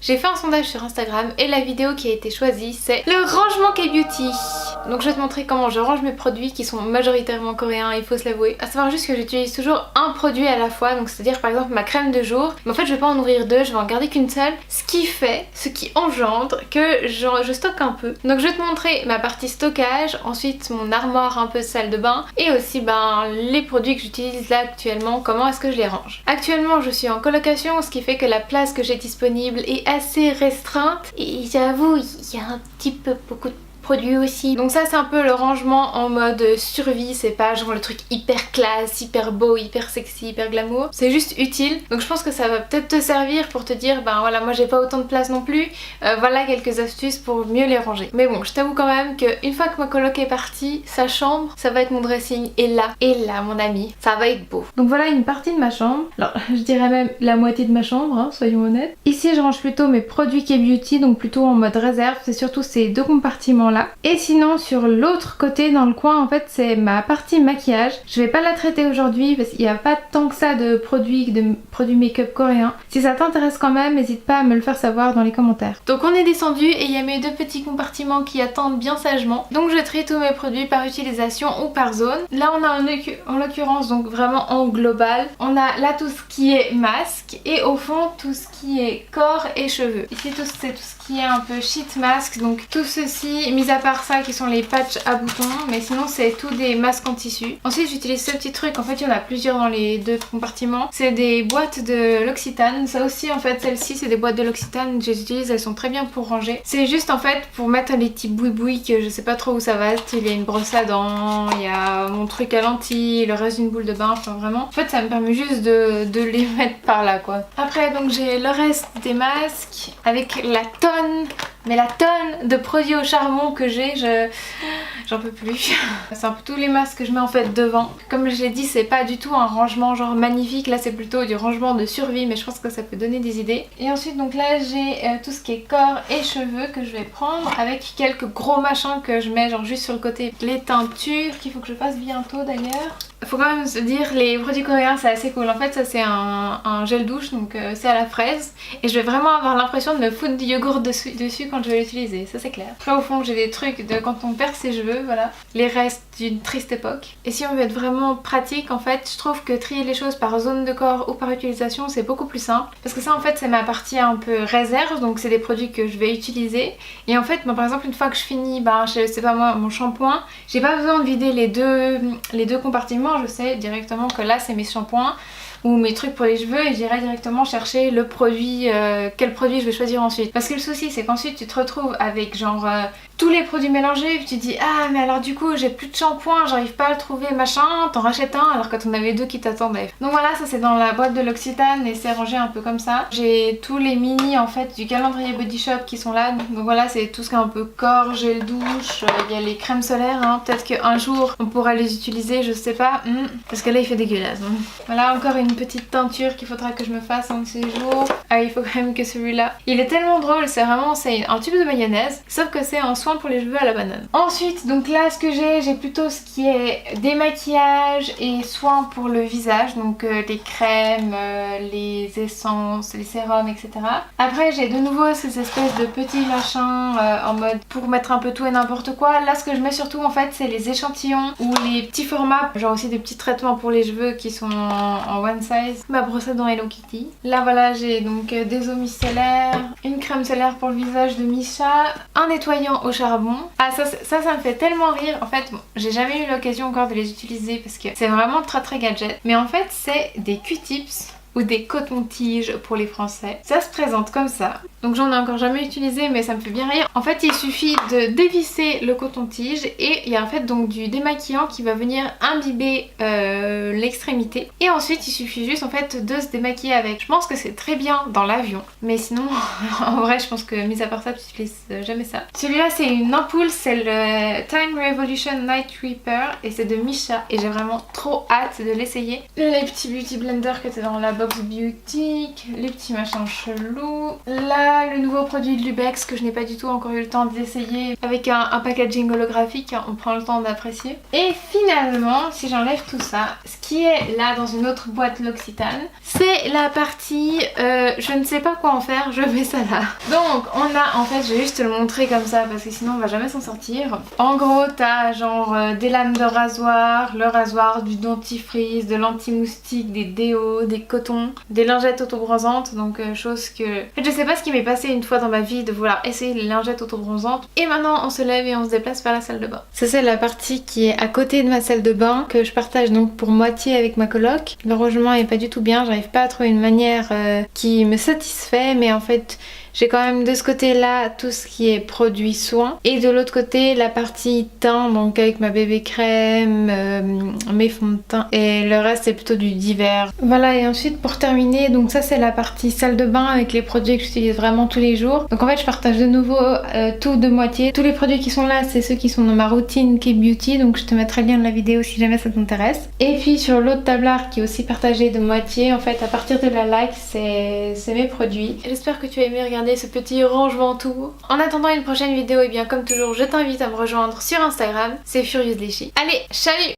j'ai fait un sondage sur Instagram et la vidéo qui a été choisie c'est le rangement K-Beauty. Donc je vais te montrer comment je range mes produits qui sont majoritairement coréens, il faut se l'avouer. À savoir juste que j'utilise toujours un produit à la fois, donc c'est-à-dire par exemple ma crème de jour, mais en fait je vais pas en ouvrir deux, je vais en garder qu'une seule, ce qui engendre que je stocke un peu. Donc je vais te montrer ma partie stockage, ensuite mon armoire un peu salle de bain et aussi les produits que j'utilise là actuellement, comment est-ce que je les range. Actuellement je suis en colocation, ce qui fait que la place que j'ai disponible est assez restreinte et j'avoue il y a un petit peu beaucoup de produits aussi. Donc ça c'est un peu le rangement en mode survie, c'est pas genre le truc hyper classe, hyper beau, hyper sexy, hyper glamour. C'est juste utile. Donc je pense que ça va peut-être te servir pour te dire voilà moi j'ai pas autant de place non plus. Voilà quelques astuces pour mieux les ranger. Mais bon je t'avoue quand même qu'une fois que ma coloc est partie, sa chambre ça va être mon dressing et là mon ami ça va être beau. Donc voilà une partie de ma chambre. Alors je dirais même la moitié de ma chambre hein, soyons honnêtes. Ici je range plutôt mes produits K-Beauty, donc plutôt en mode réserve. C'est surtout ces deux compartiments là. Et sinon sur l'autre côté dans le coin en fait c'est ma partie maquillage. Je vais pas la traiter aujourd'hui parce qu'il n'y a pas tant que ça de produits make-up coréens. Si ça t'intéresse quand même n'hésite pas à me le faire savoir dans les commentaires. Donc on est descendu et il y a mes deux petits compartiments qui attendent bien sagement. Donc je trie tous mes produits par utilisation ou par zone. Là on a en l'occurrence donc vraiment en global. On a là tout ce qui est masque et au fond tout ce qui est corps et cheveux. Ici c'est tout ce qui est un peu sheet mask, donc tout ceci mis à part ça qui sont les patchs à boutons, mais sinon c'est tout des masques en tissu. Ensuite j'utilise ce petit truc, en fait il y en a plusieurs dans les deux compartiments, c'est des boîtes de L'Occitane. Ça aussi en fait celles-ci c'est des boîtes de L'Occitane, je les utilise, elles sont très bien pour ranger. C'est juste en fait pour mettre les petits boui-boui que je sais pas trop où ça va être. Il y a une brosse à dents, il y a mon truc à lentilles, le reste d'une boule de bain, enfin vraiment en fait ça me permet juste de les mettre par là quoi. Après donc j'ai le reste des masques avec la tonne de produits au charbon que j'ai, j'en peux plus. C'est un peu tous les masques que je mets en fait devant. Comme je l'ai dit c'est pas du tout un rangement genre magnifique, là c'est plutôt du rangement de survie mais je pense que ça peut donner des idées. Et ensuite donc là j'ai tout ce qui est corps et cheveux que je vais prendre avec quelques gros machins que je mets genre juste sur le côté. Les teintures qu'il faut que je fasse bientôt d'ailleurs. Faut quand même se dire les produits coréens c'est assez cool. En fait ça c'est un gel douche donc c'est à la fraise et je vais vraiment avoir l'impression de me foutre du yogourt dessus quand je vais l'utiliser, ça c'est clair. Là au fond j'ai des trucs de quand on perd ses cheveux, voilà, les restes d'une triste époque. Et si on veut être vraiment pratique en fait je trouve que trier les choses par zone de corps ou par utilisation c'est beaucoup plus simple parce que ça en fait c'est ma partie un peu réserve, donc c'est des produits que je vais utiliser et en fait par exemple une fois que je finis je sais pas moi mon shampoing, j'ai pas besoin de vider les deux compartiments. Je sais directement que là c'est mes shampoings ou mes trucs pour les cheveux et j'irai directement chercher le produit, quel produit je vais choisir ensuite. Parce que le souci c'est qu'ensuite tu te retrouves avec genre tous les produits mélangés, puis tu te dis ah mais alors du coup j'ai plus de shampoing, j'arrive pas à le trouver machin, t'en rachètes un alors que t'en avais deux qui t'attendaient. Donc voilà ça c'est dans la boîte de L'Occitane et c'est rangé un peu comme ça. J'ai tous les mini en fait du calendrier Body Shop qui sont là, donc voilà c'est tout ce qui est un peu corps, gel douche, il y a les crèmes solaires hein. Peut-être qu'un jour on pourra les utiliser, je sais pas, parce que là il fait dégueulasse hein. Voilà encore une petite teinture qu'il faudra que je me fasse un de ces jours. Ah il faut quand même que celui-là, il est tellement drôle, c'est un tube de mayonnaise sauf que c'est un soin pour les cheveux à la banane. Ensuite donc là ce que j'ai plutôt ce qui est démaquillage et soins pour le visage, donc les crèmes, les essences, les sérums etc. Après j'ai de nouveau ces espèces de petits machins en mode pour mettre un peu tout et n'importe quoi. Là ce que je mets surtout en fait c'est les échantillons ou les petits formats, genre aussi des petits traitements pour les cheveux qui sont en one size. Ma brosse à dents Hello Kitty. Là voilà j'ai donc des eaux micellaires, une crème solaire pour le visage de Misha, un nettoyant au charbon. Ah ça me fait tellement rire. En fait bon, j'ai jamais eu l'occasion encore de les utiliser parce que c'est vraiment très gadget. Mais en fait c'est des Q-tips ou des cotons-tiges pour les Français. Ça se présente comme ça. Donc j'en ai encore jamais utilisé mais ça me fait bien rire. En fait il suffit de dévisser le coton-tige et il y a en fait donc du démaquillant qui va venir imbiber l'extrémité. Et ensuite il suffit juste en fait de se démaquiller avec. Je pense que c'est très bien dans l'avion. Mais sinon en vrai je pense que mis à part ça tu n'utilises jamais ça. Celui-là c'est une ampoule, c'est le Time Revolution Night Reaper et c'est de Misha. Et j'ai vraiment trop hâte de l'essayer. Les petits beauty blenders que t'es dans la box Box Beauty, les petits machins chelous. Là, le nouveau produit de Lubex que je n'ai pas du tout encore eu le temps d'essayer avec un packaging holographique, on prend le temps d'apprécier. Et finalement, si j'enlève tout ça, ce qui est là dans une autre boîte L'Occitane, c'est la partie je ne sais pas quoi en faire, je mets ça là. Donc on a, en fait je vais juste te le montrer comme ça parce que sinon on va jamais s'en sortir. En gros t'as genre des lames de rasoir, le rasoir, du dentifrice, de l'anti-moustique, des déos, des cotons, des lingettes autobronzantes, donc chose que... En fait je sais pas ce qui m'est passé une fois dans ma vie de vouloir essayer les lingettes autobronzantes. Et maintenant on se lève et on se déplace vers la salle de bain. Ça c'est la partie qui est à côté de ma salle de bain que je partage donc pour moitié avec ma coloc. Le rangement est pas du tout bien, j'arrive pas à trouver une manière qui me satisfait, mais en fait j'ai quand même de ce côté là tout ce qui est produit soin et de l'autre côté la partie teint, donc avec ma bébé crème, mes fonds de teint, et le reste c'est plutôt du divers. Voilà, et ensuite pour terminer, donc ça c'est la partie salle de bain avec les produits que j'utilise vraiment tous les jours. Donc en fait je partage de nouveau tout de moitié. Tous les produits qui sont là c'est ceux qui sont dans ma routine K-Beauty, donc je te mettrai le lien de la vidéo si jamais ça t'intéresse. Et puis sur l'autre tablard qui est aussi partagé de moitié, en fait à partir de la like c'est mes produits. J'espère que tu as aimé regarder ce petit rangement tour. En attendant une prochaine vidéo, et bien comme toujours je t'invite à me rejoindre sur Instagram, c'est Furieuse Léchie. Allez, salut!